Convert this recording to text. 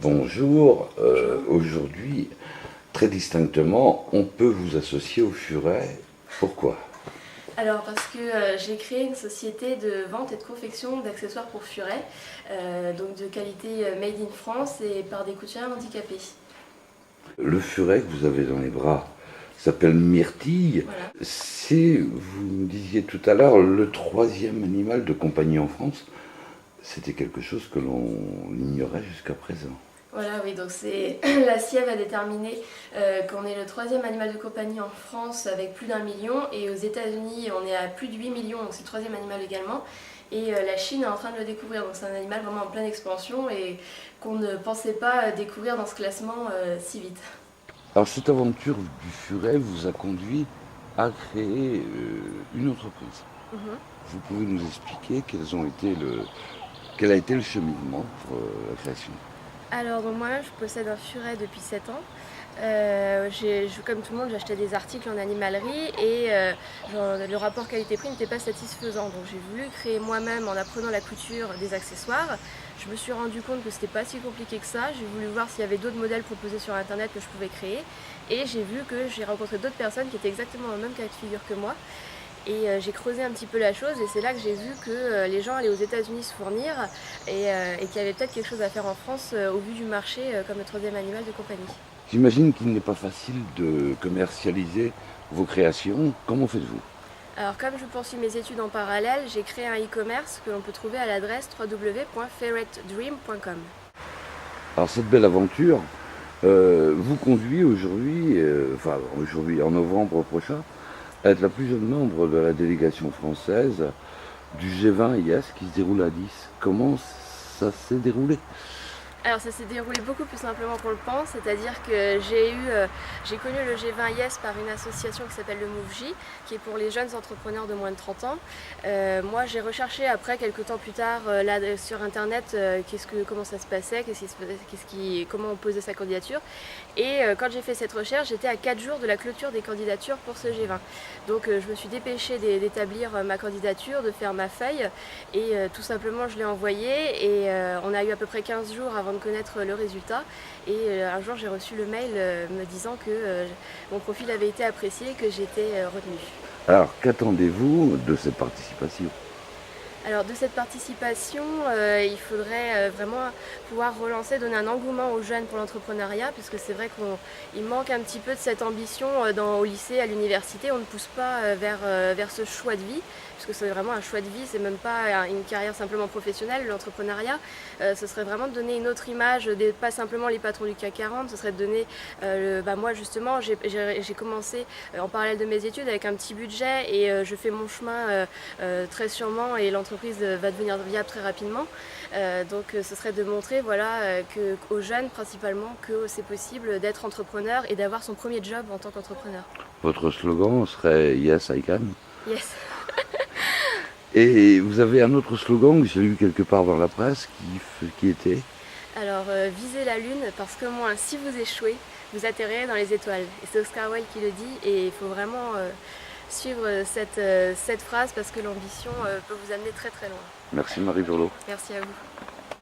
Bonjour, aujourd'hui, très distinctement, on peut vous associer au Furet. Pourquoi? Alors parce que j'ai créé une société de vente et de confection d'accessoires pour Furet, donc de qualité made in France et par des couturières handicapées. Le Furet que vous avez dans les bras s'appelle Myrtille. Voilà. C'est, vous me disiez tout à l'heure, le troisième animal de compagnie en France. C'était quelque chose que l'on ignorait jusqu'à présent. Voilà, oui, donc c'est la CIEV a déterminé qu'on est le troisième animal de compagnie en France avec plus d'1 million, et aux États-Unis on est à plus de 8 millions, donc c'est le troisième animal également. Et la Chine est en train de le découvrir, donc c'est un animal vraiment en pleine expansion et qu'on ne pensait pas découvrir dans ce classement si vite. Alors cette aventure du Furet vous a conduit à créer une entreprise. Mhm. Vous pouvez nous expliquer quel a été le cheminement pour la création? Alors donc moi-même je possède un Furet depuis 7 ans. Comme tout le monde, j'achetais des articles en animalerie et le rapport qualité-prix n'était pas satisfaisant. Donc j'ai voulu créer moi-même, en apprenant la couture, des accessoires. Je me suis rendu compte que c'était pas si compliqué que ça. J'ai voulu voir s'il y avait d'autres modèles proposés sur internet que je pouvais créer. Et j'ai rencontré d'autres personnes qui étaient exactement dans le même cas de figure que moi. Et j'ai creusé un petit peu la chose, et c'est là que j'ai vu que les gens allaient aux États-Unis se fournir et qu'il y avait peut-être quelque chose à faire en France au vu du marché comme le troisième animal de compagnie. J'imagine qu'il n'est pas facile de commercialiser vos créations. Comment faites-vous? Alors comme je poursuis mes études en parallèle, j'ai créé un e-commerce que l'on peut trouver à l'adresse www.ferretdream.com. Alors cette belle aventure vous conduit aujourd'hui, en novembre prochain, à être la plus jeune membre de la délégation française du G20 IS qui se déroule à Nice. Comment ça s'est déroulé? Alors ça s'est déroulé beaucoup plus simplement qu'on le pense, c'est-à-dire que j'ai connu le G20 IS par une association qui s'appelle le MoveJ, qui est pour les jeunes entrepreneurs de moins de 30 ans. Moi j'ai recherché après, quelques temps plus tard, sur internet, comment ça se passait, comment on posait sa candidature. Et quand j'ai fait cette recherche, j'étais à 4 jours de la clôture des candidatures pour ce G20. Donc je me suis dépêchée d'établir ma candidature, de faire ma feuille, et tout simplement je l'ai envoyée, et on a eu à peu près 15 jours avant de connaître le résultat. Et un jour j'ai reçu le mail me disant que mon profil avait été apprécié et que j'étais retenue. Alors qu'attendez-vous de cette participation? Alors de cette participation, il faudrait vraiment pouvoir relancer, donner un engouement aux jeunes pour l'entrepreneuriat, puisque c'est vrai qu'il manque un petit peu de cette ambition au lycée, à l'université. On ne pousse pas vers ce choix de vie, puisque c'est vraiment un choix de vie, c'est même pas une carrière simplement professionnelle, l'entrepreneuriat. Ce serait vraiment de donner une autre image, pas simplement les patrons du CAC 40, ce serait de donner, moi justement, j'ai commencé en parallèle de mes études avec un petit budget, et je fais mon chemin très sûrement, et l'entreprise va devenir viable très rapidement. Donc ce serait de montrer aux jeunes principalement que c'est possible d'être entrepreneur et d'avoir son premier job en tant qu'entrepreneur. Votre slogan serait Yes, I can. Yes. Et vous avez un autre slogan que j'ai lu quelque part dans la presse qui était? Alors visez la lune, parce que moins si vous échouez, vous atterrirez dans les étoiles. Et c'est Oscar Wilde qui le dit, et il faut vraiment suivre cette phrase, parce que l'ambition peut vous amener très très loin. Merci Marie Verlot. Merci à vous.